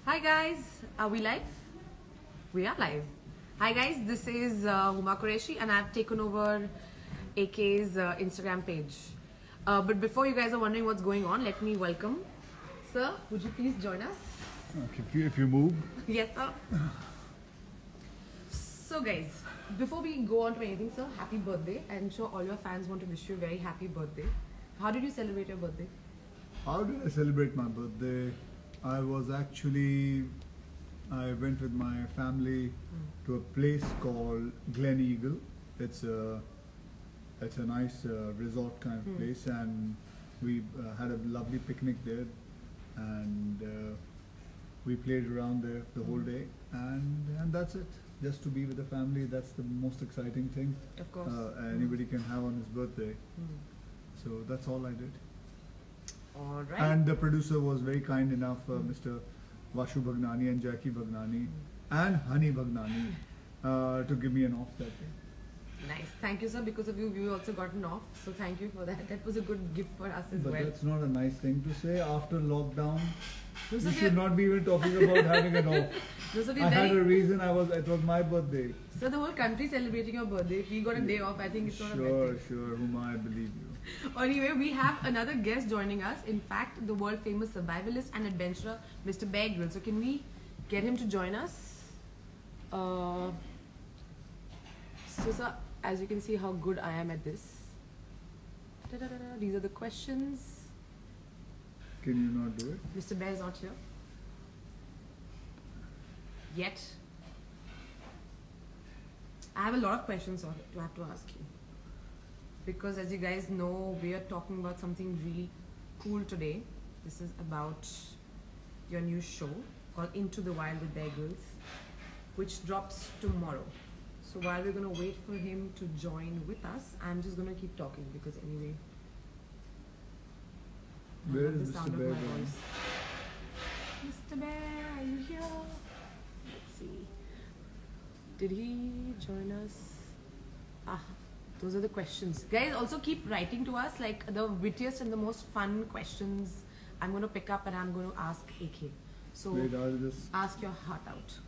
Hi guys, are we live? We are live. Hi guys, this is Humaqureshi and I've taken over AK's Instagram page. But before you guys are wondering what's going on, let me welcome. Sir, would you please join us? Okay, if you move. Yes, sir. So guys, before we go on to anything, sir, happy birthday. I'm sure all your fans want to wish you a very happy birthday. How did you celebrate your birthday? How did I celebrate my birthday? I went with my family to a place called Glen Eagle. It's a nice resort kind of place, and we had a lovely picnic there, and we played around there the whole day, and that's it. Just to be with the family, that's the most exciting thing. Of course. Anybody can have on his birthday. So that's all I did. All right. And the producer was very kind enough, Mr. Vashu Bhagnani and Jackie Bhagnani and Honey Bhagnani, to give me an off that day. Nice. Thank you, sir. Because of you, we also got an off. So thank you for that. That was a good gift for us as well. But that's not a nice thing to say after lockdown. No, We should not be even talking about having an off. No, so I had a reason. It was my birthday. So the whole country celebrating your birthday. If we got a day off, I think it's not a bad thing. Sure, Huma, I believe you. Anyway, we have another guest joining us. In fact, the world famous survivalist and adventurer, Mr. Bear Grylls. So can we get him to join us? So sir, as you can see how good I am at this. These are the questions. Can you not do it? Mr. Bear is not here. Yet. I have a lot of questions to have to ask you. Because as you guys know, we are talking about something really cool today. This is about your new show called Into the Wild with Bear Grylls, which drops tomorrow. So while we're going to wait for him to join with us, I'm just going to keep talking because anyway, Where I love is the Mr. sound of Bear my going? voice. Mr. Bear, are you here? Let's see. Did he join us? Those are the questions. Guys, also keep writing to us like the wittiest and the most fun questions I'm going to pick up and I'm going to ask AK. So Wait, I'll just... ask your heart out.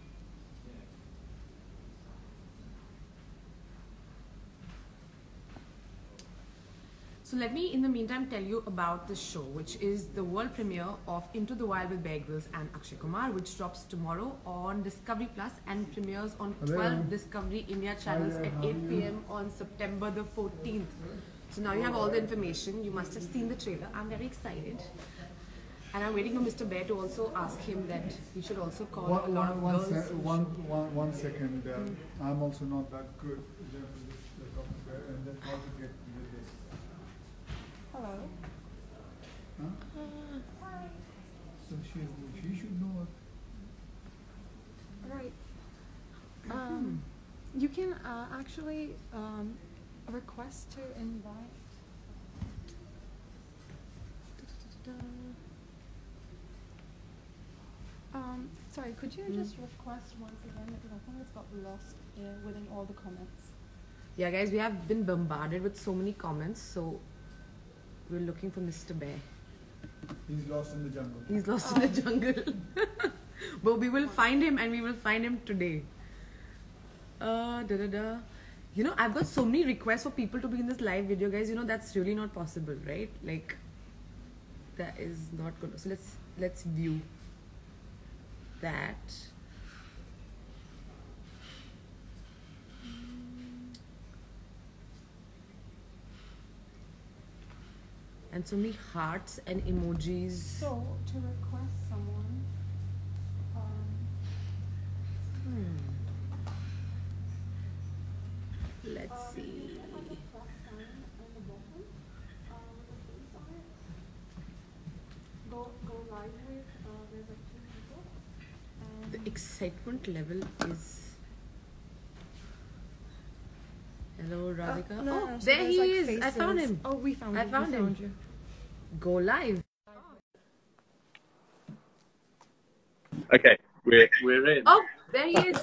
So let me in the meantime tell you about the show, which is the world premiere of Into the Wild with Bear Grylls and Akshay Kumar, which drops tomorrow on Discovery Plus and premieres on 12 Discovery India channels at 8 p.m. on September the 14th. So now you have all the information. You must have seen the trailer. I'm very excited. And I'm waiting for Mr. Bear to also ask him that he should also call a lot of girls. One second. I'm also not that good. And then how to get with this. Hello. Huh? Hi. So she should know. Right. You can actually request to invite. Sorry, could you just request once again because I think it's got lost within all the comments. Yeah, guys, we have been bombarded with so many comments, so we're looking for Mr. Bear. He's lost in the jungle. He's lost in the jungle. But we will find him and we will find him today. You know, I've got so many requests for people to be in this live video, guys. You know, that's really not possible, right? Like, that is not good. So let's view that. And so many hearts and emojis. So to request someone, Let's see. Go live with there's like 2 people. The excitement level is. Hello, Radhika. No, so there he like is. I faces. found him. Oh, we found I him. found him. You. Go live. Okay, we're in. Oh, there he is.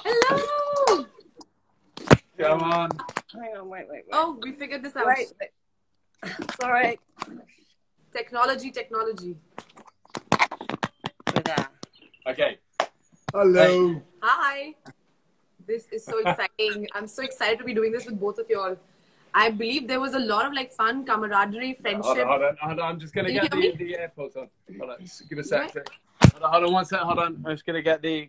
Hello. Come on. Hang on, wait. Oh, we figured this out. Wait. Sorry. Technology. But, Okay. Hello. Hi. This is so exciting. I'm so excited to be doing this with both of you all. I believe there was a lot of like fun, camaraderie, friendship. Hold on. I'm just going to get Can you the AirPods on. Hold on. Just give a sec. Hold on 1 sec. Hold on. I'm just going to get the...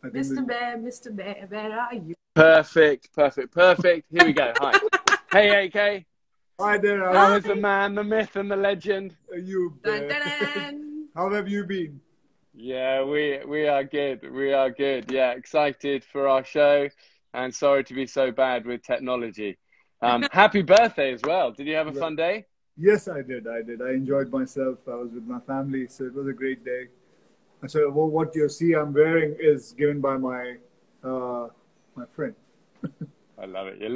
Mr. Bear, where are you? Perfect. Here we go. Hi. Hey, AK. Hi there. How is the man, the myth, and the legend? You Dun, there? dun, dun. How have you been? Yeah, we are good. We are good. Yeah, excited for our show, and sorry to be so bad with technology. Happy birthday as well. Did you have a fun day? Yes, I did. I enjoyed myself. I was with my family, so it was a great day. So what you see I'm wearing is given by my my friend. I love it. You're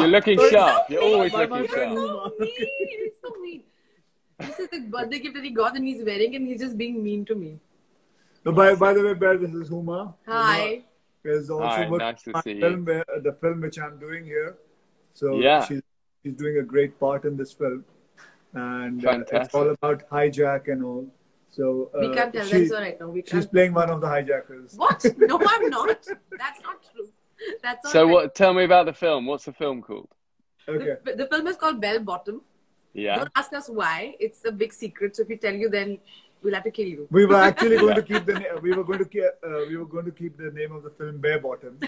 looking sharp. You're always looking sharp. So mean. It's so mean. This is the birthday gift that he got and he's wearing it and he's just being mean to me. So by the way, Bear, this is Huma. Hi. Huma is also Hi, working nice to on see film, the film which I'm doing here. So Yeah. she's doing a great part in this film. And it's Fantastic. all about hijack and all. So We can't tell them so right now. She's playing one of the hijackers. What? No, I'm not. That's not true. That's not So right. what? Tell me about the film. What's the film called? Okay. The film is called Bell Bottom. Yeah. Don't ask us why. It's a big secret. So if we tell you, then we'll have to kill you. We were actually going to keep we were going to keep the name of the film Bear Bottom.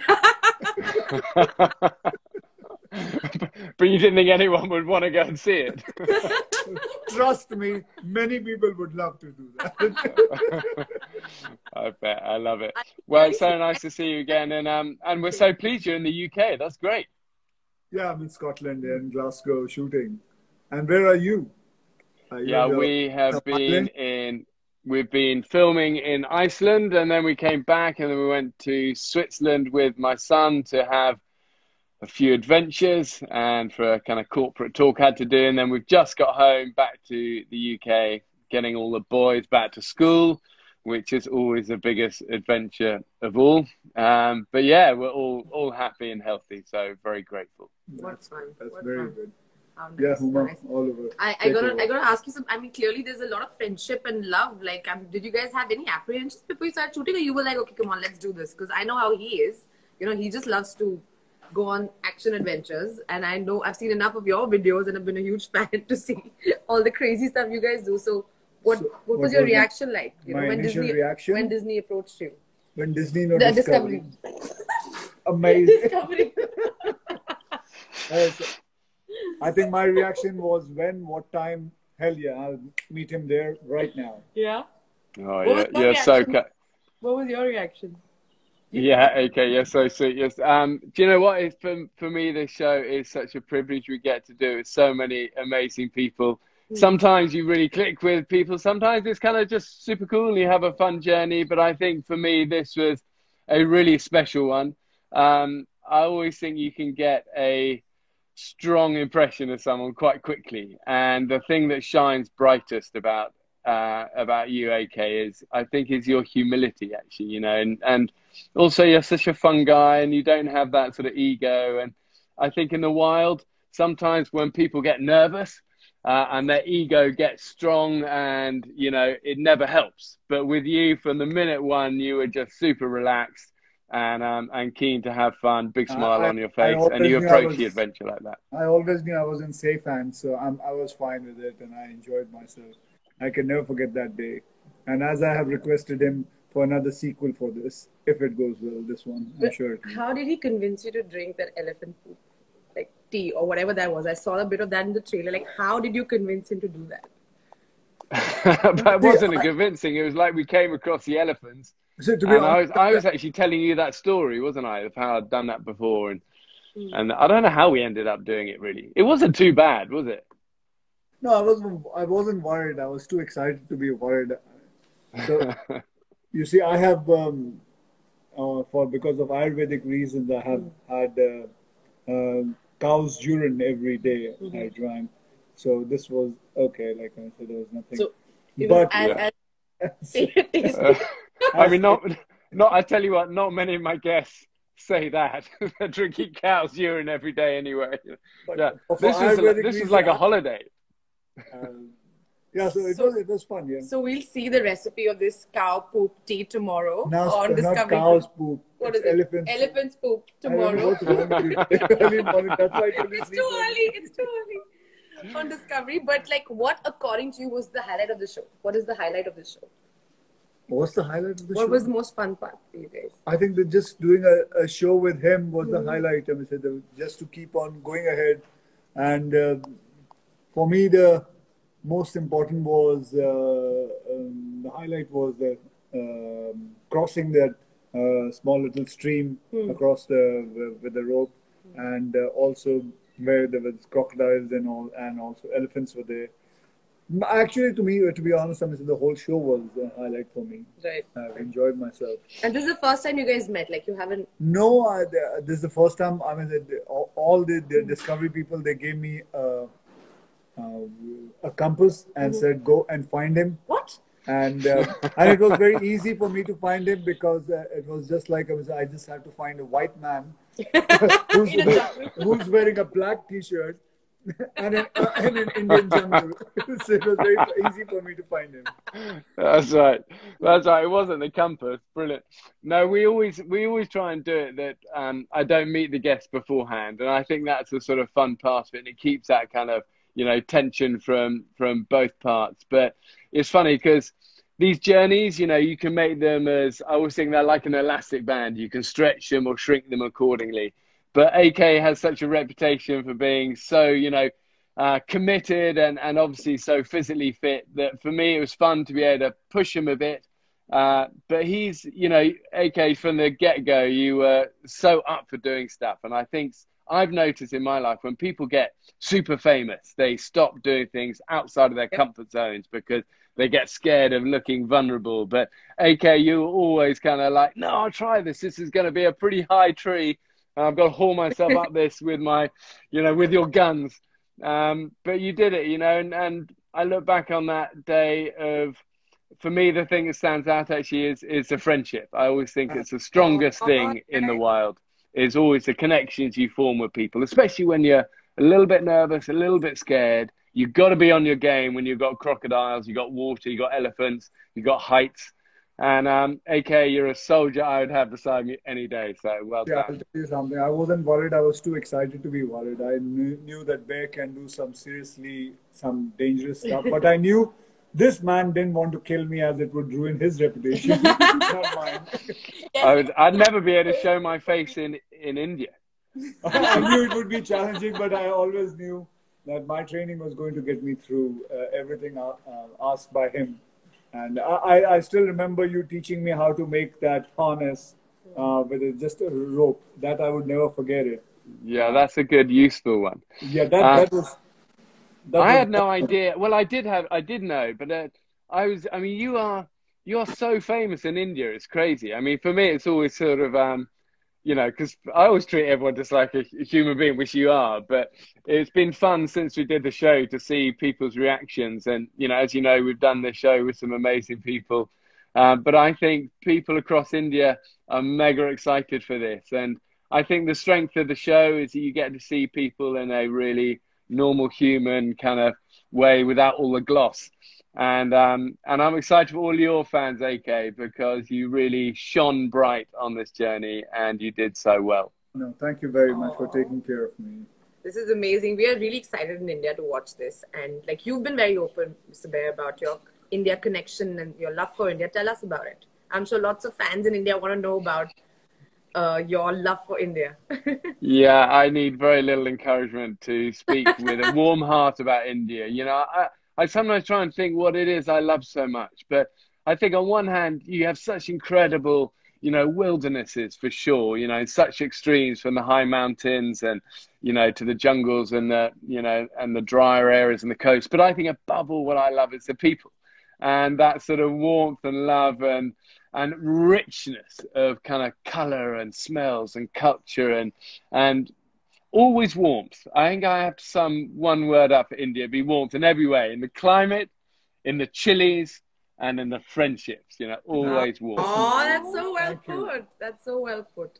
But you didn't think anyone would want to go and see it. Trust me, many people would love to do that. I bet. I love it. Well, it's so nice to see you again, and we're so pleased you're in the UK. That's great. Yeah, I'm in Scotland and Glasgow shooting. And where are you? Yeah, we have been we've been filming in Iceland, and then we came back, and then we went to Switzerland with my son to have a few adventures and for a kind of corporate talk I had to do. And then we've just got home back to the UK, getting all the boys back to school, which is always the biggest adventure of all. But yeah, we're all happy and healthy, so very grateful. What's fun? That's What's very fun? good. How nice, Yeah, Huma, nice. all over. I gotta ask you some. I mean, clearly there's a lot of friendship and love. Like, did you guys have any apprehensions before you started shooting, or you were like, okay, come on, let's do this? Because I know how he is. You know, he just loves to go on action adventures, and I know I've seen enough of your videos, and I've been a huge fan to see all the crazy stuff you guys do. So, what was your reaction like? You know, when Disney approached you? When Disney no Discovery. Amazing. Discovery. I think my reaction was what time? Hell yeah, I'll meet him there right now. Yeah. Oh, you're so good. What was your reaction? Yeah, okay, you're so sweet. Yes. Do you know what? For me, this show is such a privilege we get to do with so many amazing people. Sometimes you really click with people. Sometimes it's kind of just super cool and you have a fun journey. But I think for me, this was a really special one. I always think you can get a strong impression of someone quite quickly. And the thing that shines brightest about you, AK, is your humility, actually, you know, and also you're such a fun guy and you don't have that sort of ego. And I think in the wild, sometimes when people get nervous and their ego gets strong, and, you know, it never helps. But with you, from the minute one, you were just super relaxed and keen to have fun, big smile on your face, and you approach the adventure like that. I always knew I was in safe hands, so I was fine with it, and I enjoyed myself. I can never forget that day. And as I have requested him for another sequel for this, if it goes well, this one, I'm sure. How did he convince you to drink that elephant poop, like tea or whatever that was? I saw a bit of that in the trailer. Like, how did you convince him to do that? But it wasn't convincing. It was like we came across the elephants. So to be And honest, I was actually telling you that story, wasn't I, of how I'd done that before. And I don't know how we ended up doing it, really. It wasn't too bad, was it? no, I wasn't worried. I was too excited to be worried. So, you see, I have, because of Ayurvedic reasons, I have had cow's urine every day I drank. So this was okay, like I said, there was nothing. So it but was I mean, I tell you what, not many of my guests say that. They're drinking cow's urine every day anyway. But Yeah. for This Ayurvedic is reason, like a holiday. Yeah, so it was fun, yeah. So we'll see the recipe of this cow poop tea tomorrow Now, on not Discovery. cow's poop. What it's is it? elephant's poop. Elephant's poop I don't know tomorrow. what's wrong with you. Early morning, that's why I told you It's sleep too early. early. It's too early on Discovery. But like, what according to you was the highlight of the show? What is the highlight of the show? What's the highlight of the show? What was the most fun part for you guys? I think that just doing a show with him was the highlight. I mean, just to keep on going ahead. And for me, the most important was the highlight was the crossing that small little stream across with the rope, and also where there was crocodiles and all, and also elephants were there. Actually, to be honest, I mean, the whole show was a highlight for me. Right. I enjoyed myself. And this is the first time you guys met. Like, you haven't. No, this is the first time. I mean, all the Discovery people, they gave me a compass and said, "Go and find him." What? And it was very easy for me to find him because it was just like I just had to find a white man who's wearing a black T-shirt and an Indian jungle. So it was very easy for me to find him. That's right. That's right. It wasn't the compass. Brilliant. No, we always try and do it that I don't meet the guests beforehand, and I think that's the sort of fun part of it. And it keeps that kind of tension from both parts. But it's funny because these journeys, you can make them as, I always think they're like an elastic band. You can stretch them or shrink them accordingly. But AK has such a reputation for being so, committed and obviously so physically fit that for me, it was fun to be able to push him a bit. But he's, AK from the get-go, you were so up for doing stuff. And I think I've noticed in my life when people get super famous, they stop doing things outside of their comfort zones because they get scared of looking vulnerable. But AK, you were always kind of like, no, I'll try this. This is going to be a pretty high tree. I've got to haul myself up this with my, with your guns. But you did it, and I look back on that day of, for me, the thing that stands out actually is the friendship. I always think it's the strongest thing in the wild. Is always the connections you form with people, especially when you're a little bit nervous, a little bit scared. You've got to be on your game when you've got crocodiles, you've got water, you've got elephants, you've got heights. And AK, you're a soldier I would have beside me any day. So well done. Yeah, I'll tell you something. I wasn't worried. I was too excited to be worried. I knew that Bear can do some dangerous stuff. But I knew this man didn't want to kill me as it would ruin his reputation, not mine. I'd never be able to show my face in India. I knew it would be challenging, but I always knew that my training was going to get me through everything asked by him. And I still remember you teaching me how to make that harness with just a rope. That I would never forget it. Yeah, that's a good, useful one. Yeah, that was... I had no idea. Well, I did know, but you are so famous in India. It's crazy. I mean, for me, it's always sort of, because I always treat everyone just like a human being, which you are. But it's been fun since we did the show to see people's reactions. And, as you know, we've done this show with some amazing people. But I think people across India are mega excited for this. And I think the strength of the show is that you get to see people in a really normal human kind of way without all the gloss. And I'm excited for all your fans, AK, because you really shone bright on this journey and you did so well. No, thank you very much for taking care of me. This is amazing. We are really excited in India to watch this. And like, you've been very open, Mr. Bear, about your India connection and your love for India. Tell us about it. I'm sure lots of fans in India want to know about your love for India. Yeah, I need very little encouragement to speak with a warm heart about India. I sometimes try and think what it is I love so much. But I think on one hand, you have such incredible, wildernesses for sure, such extremes from the high mountains and, to the jungles and the drier areas and the coast. But I think above all, what I love is the people and that sort of warmth and love and richness of kind of color and smells and culture and always warmth. I think I have to sum one word up for India, be warmth in every way, in the climate, in the chilies, and in the friendships, always warmth. Oh, that's so well put. That's so well put.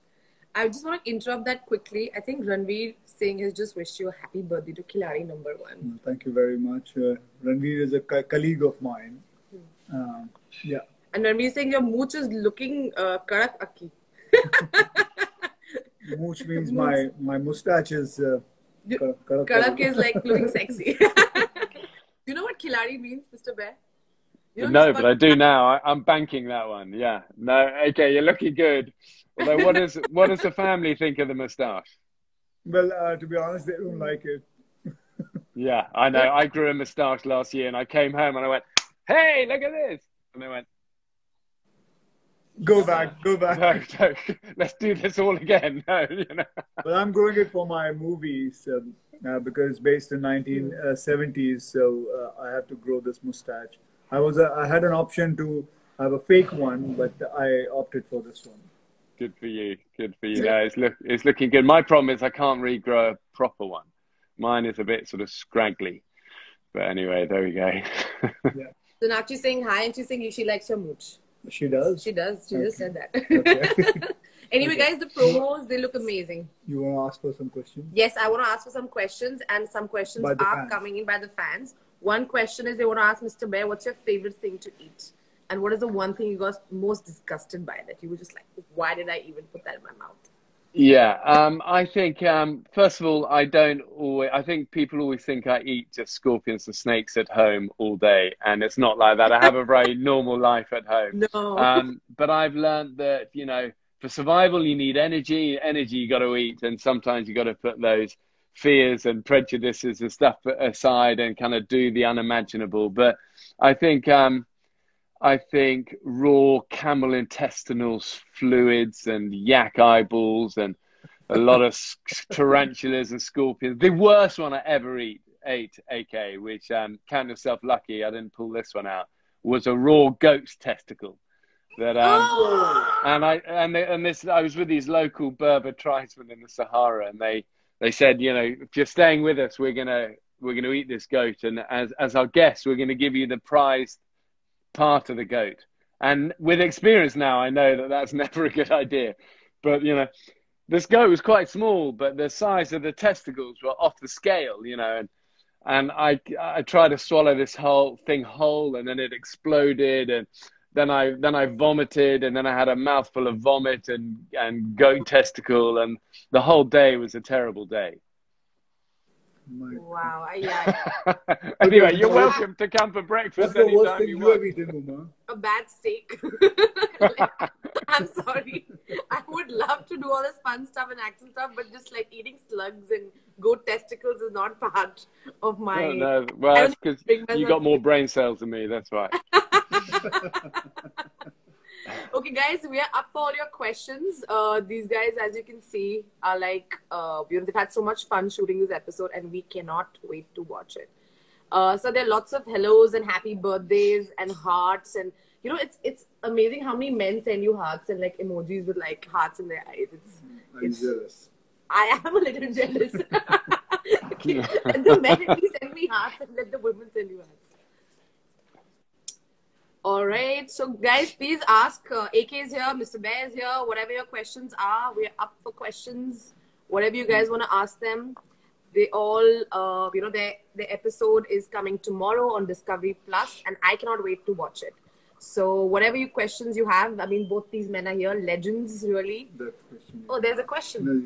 I just want to interrupt that quickly. I think Ranveer Singh has just wished you a happy birthday to Khiladi number 1. Thank you very much. Ranveer is a colleague of mine. Yeah. And Ranveer Singh, your mooch is looking karak akki. Mooch means my mustache is Karak is like looking sexy. Do you know what Khiladi means, Mr. Bear? You know No, but I do now. I'm banking that one. Yeah. No. Okay, you're looking good. Although, what does the family think of the moustache? Well, to be honest, they don't like it. Yeah, I know. I grew a moustache last year, and I came home and I went, "Hey, look at this!" And they went, Go back. "No, let's do this all again." No, you know. But I'm growing it for my movies because it's based in 1970s, so I have to grow this mustache. I had an option to have a fake one, but I opted for this one. Good for you. Good for you. No, it's looking good. My problem is I can't regrow a proper one. Mine is a bit sort of scraggly. But anyway, there we go. Yeah. So Nakshi saying hi, and she's saying she likes your mooch. She does? She does. She just said that. Okay. Anyway, guys, the promos, they look amazing. You want to ask for some questions? Yes, I want to ask for some questions, and some questions are fans. coming in by the fans. One question is they want to ask Mr. Bear, what's your favorite thing to eat? And what is the one thing you got most disgusted by that you were just like, why did I even put that in my mouth? Yeah, I think first of all, I think people always think I eat just scorpions and snakes at home all day, and it's not like that. I have a very normal life at home. No. But I've learned that, you know, for survival you need energy. Energy you got to eat, and sometimes you got to put those fears and prejudices and stuff aside and kind of do the unimaginable. But I think raw camel intestinal fluids and yak eyeballs and a lot of tarantulas and scorpions. The worst one I ever ate, AK, which count yourself lucky I didn't pull this one out, was a raw goat's testicle. That I was with these local Berber tribesmen in the Sahara, and they said, you know, if you're staying with us, we're gonna eat this goat, and as our guests, we're gonna give you the prized part of the goat. And with experience now, I know that that's never a good idea. But, you know, this goat was quite small, but the size of the testicles were off the scale, you know. And I tried to swallow this whole thing whole, and then it exploded, and then I vomited, and then I had a mouthful of vomit and goat testicle, and the whole day was a terrible day. Wow. Yeah. Anyway, you're welcome to come for breakfast. What's the worst thing you have eaten, Huma? A bad steak. I'm sorry. I would love to do all this fun stuff and action stuff, but just like eating slugs and goat testicles is not part of my... No. Well, it's because you got more brain cells than me, that's why. Okay, guys, we are up for all your questions. These guys, as you can see, are like, they've had so much fun shooting this episode, and we cannot wait to watch it. So there are lots of hellos and happy birthdays and hearts, and you know, it's amazing how many men send you hearts and like emojis with like hearts in their eyes. I'm jealous. I am a little jealous. Okay. Let the men at least send me hearts, and let the women send you hearts. All right. So, guys, please ask. AK is here. Mr. Bear is here. Whatever your questions are, we're up for questions. Whatever you guys want to ask them. They all, you know, their episode is coming tomorrow on Discovery Plus, and I cannot wait to watch it. So, whatever you questions you have, I mean, both these men are here. Legends, really. Oh, there's a question. No.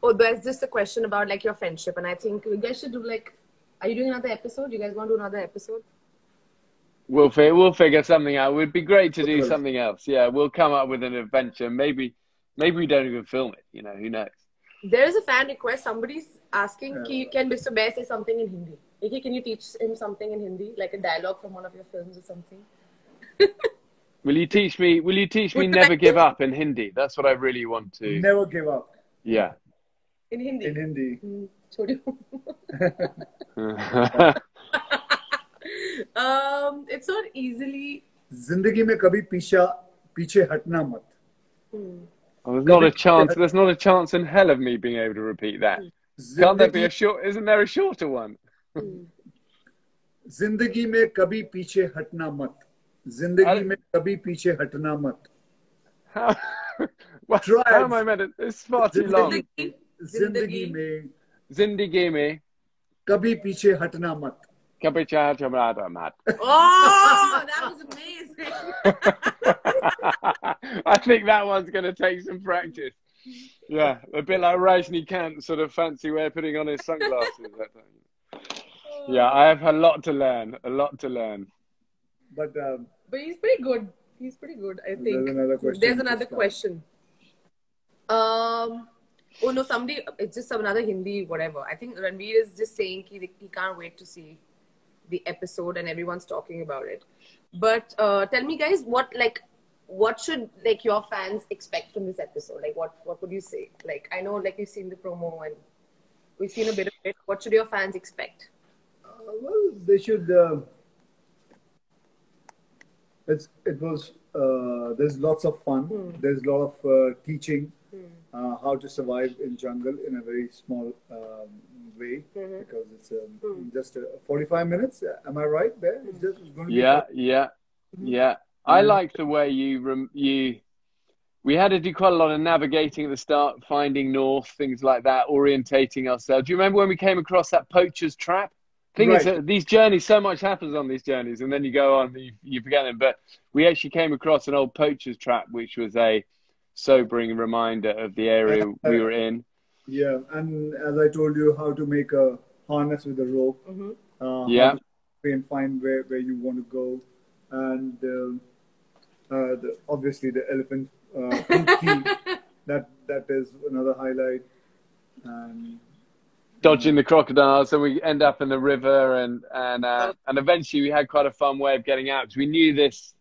Oh, there's just a question about, like, your friendship. And I think you guys should do, like, are you doing another episode? You guys want to do another episode? We'll figure something out. It would be great to do something else. Yeah, we'll come up with an adventure. Maybe we don't even film it. You know, who knows? There is a fan request. Somebody's asking, can Mr. Bear say something in Hindi? AK, can you teach him something in Hindi, like a dialogue from one of your films or something? Will you teach me? Never give up in Hindi? That's what I really want to. Never give up. Yeah. In Hindi. In Hindi. It's not easily. जिंदगी में कभी पीछे हटना मत. There's not a chance. There's not a chance in hell of me being able to repeat that. Can't there be a short? Isn't there a shorter one? जिंदगी में कभी पीछे हटना मत. जिंदगी में कभी पीछे हटना मत. What? Try How it. am I meant to? It's far too long. जिंदगी में Zindagi mein कभी पीछे हटना मत. kabhi char chamrada mat. Oh, that was amazing. I think that one's going to take some practice. Yeah, a bit like Rajinikanth, sort of fancy way of putting on his sunglasses. Yeah, I have a lot to learn. A lot to learn. But he's pretty good. He's pretty good, I think. There's another question. Oh no, somebody, it's just another Hindi, whatever. I think Ranveer is just saying he can't wait to see the episode and everyone's talking about it. But tell me guys, what should like your fans expect from this episode? Like what would you say? Like I know like you've seen the promo and we've seen a bit of it. What should your fans expect? Well, they should. There's lots of fun. There's a lot of teaching how to survive in jungle in a very small way because it's just 45 minutes. Am I right there? It's just going to be yeah. I like the way we had to do quite a lot of navigating at the start, finding north, things like that, orientating ourselves. Do you remember when we came across that poacher's trap? Thing is that these journeys, so much happens on these journeys, and then you go on, you forget them. But we actually came across an old poacher's trap, which was a sobering reminder of the area we were in. Yeah, and as I told you, how to make a harness with a rope. Yeah. And find where you want to go, and obviously the elephant key, that is another highlight. And dodging the crocodiles, and we end up in the river, and eventually we had quite a fun way of getting out because we knew this.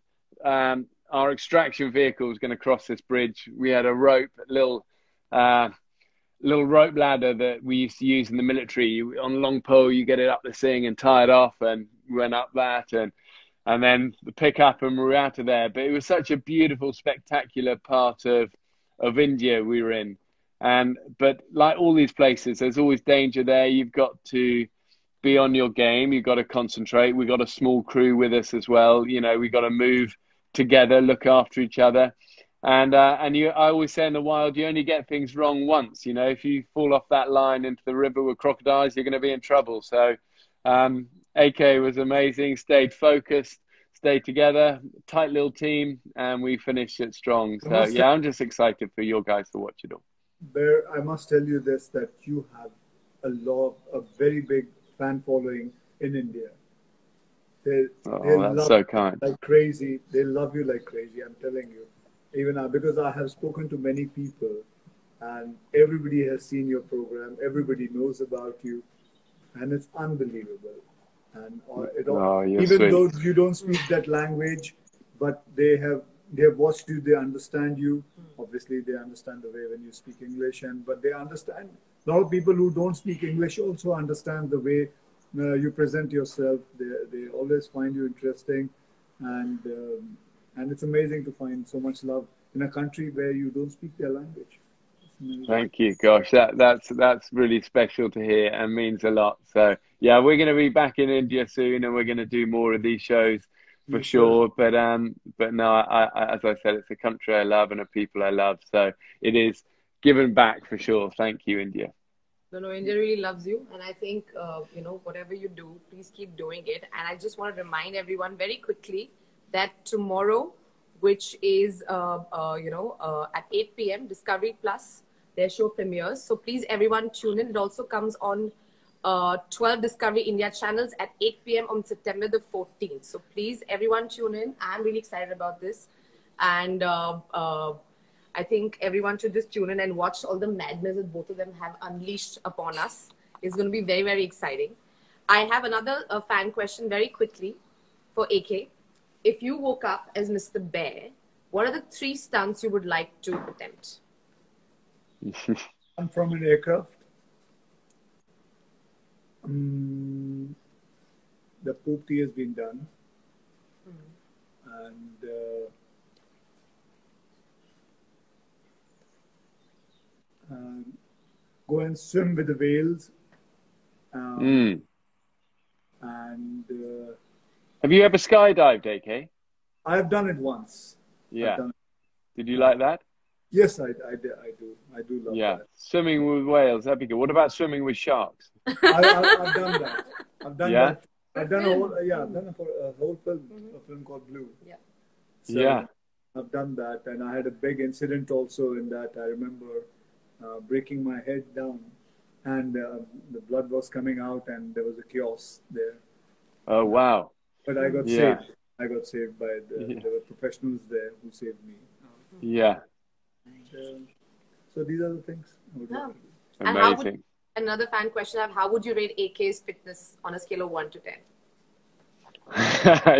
Our extraction vehicle was going to cross this bridge. We had a rope, little rope ladder that we used to use in the military. On a long pole, you get it up the thing and tie it off, and we went up that, and then the pickup, and we were out of there. But it was such a beautiful, spectacular part of India we were in. But like all these places, there's always danger there. You've got to be on your game. You've got to concentrate. We've got a small crew with us as well. You know, we've got to move together, look after each other. I always say in the wild, you only get things wrong once. You know, if you fall off that line into the river with crocodiles, you're going to be in trouble. So AK was amazing, stayed focused, stayed together, tight little team, and we finished it strong. So yeah, I'm just excited for your guys to watch it all. Bear, I must tell you this, that you have a very big fan following in India. They that's so kind. Like crazy. They love you like crazy, I'm telling you. Even because I have spoken to many people and everybody has seen your program, everybody knows about you, and it's unbelievable. And even though you don't speak that language, but they have watched you, they understand you. Obviously, they understand the way when you speak English, but they understand. A lot of people who don't speak English also understand the way you present yourself. They always find you interesting, and it's amazing to find so much love in a country where you don't speak their language. Thank you. Gosh, that's really special to hear and means a lot. So yeah, we're going to be back in India soon, and we're going to do more of these shows for sure. But no, I as I said, it's a country I love and a people I love. So it is given back for sure. Thank you, India. No, India really loves you, and I think whatever you do, please keep doing it. And I just want to remind everyone very quickly that tomorrow, which is at 8 p.m. Discovery Plus, their show premieres. So please, everyone, tune in. It also comes on 12 Discovery India channels at 8 p.m. on September the 14th. So please, everyone, tune in. I'm really excited about this, and I think everyone should just tune in and watch all the madness that both of them have unleashed upon us. It's going to be very, very exciting. I have another fan question very quickly for AK. If you woke up as Mr. Bear, what are the 3 stunts you would like to attempt? I'm from an aircraft. The poop tea has been done. And go and swim with the whales. And have you ever skydived, AK? I've done it once. Yeah. Did you like that? Yes, I do love Yeah, that. swimming with whales, that'd be good. What about swimming with sharks? I've done that. I've done Yeah? that. I've done a whole I've done a whole film, a film called Blue. Yeah. So Yeah. I've done that, and I had a big incident also in that. I remember breaking my head down, and the blood was coming out, and there was a chaos there. Oh, wow. But I got Yeah. saved. I got saved by there were professionals there who saved me. Yeah. And, so these are the things I would like to do. And how would, Amazing. another fan question I have, how would you rate AK's fitness on a scale of 1 to 10?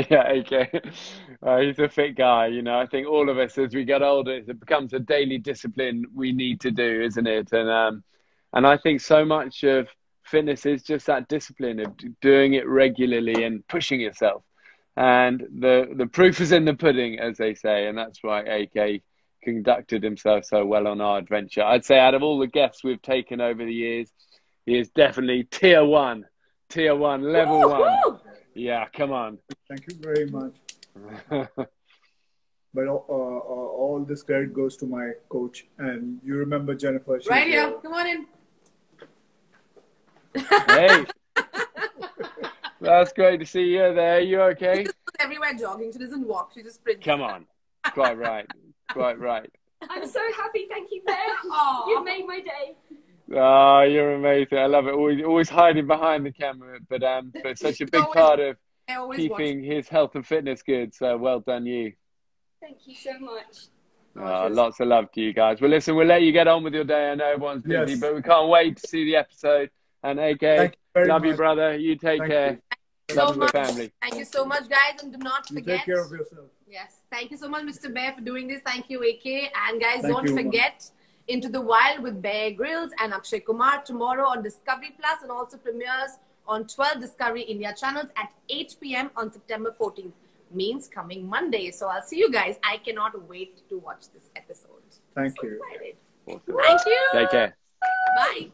Yeah, okay. He's a fit guy, you know. I think all of us, as we get older, it becomes a daily discipline we need to do, isn't it? And I think so much of fitness is just that discipline of doing it regularly and pushing yourself. And the proof is in the pudding, as they say, and that's why AK conducted himself so well on our adventure. I'd say out of all the guests we've taken over the years, he is definitely tier one, level one. Yeah, come on. Thank you very much. But all this credit goes to my coach. And you remember Jennifer? Right here. Come on in. Hey, that's great to see you there. You okay? She just goes everywhere jogging. She doesn't walk. She just sprints. Come on. Quite right. Quite right. I'm so happy. Thank you, Bear. You've made my day. Oh, you're amazing. I love it. Always hiding behind the camera, but such a big part of keeping his health and fitness good. So well done, you. Thank you so much. Lots of love to you guys. Well, listen, we'll let you get on with your day. I know everyone's busy, but we can't wait to see the episode. And AK, love you, brother. You take care. Love the family. Thank you so much, guys. And do not forget. Take care of yourself. Yes. Thank you so much, Mr. Bear, for doing this. Thank you, AK. And guys, don't forget Into the Wild with Bear Grylls and Akshay Kumar tomorrow on Discovery Plus, and also premieres on 12 Discovery India channels at 8 p.m. on September 14th. Means coming Monday. So I'll see you guys. I cannot wait to watch this episode. Thank so you. Excited. Awesome. Thank you. Take care. Bye.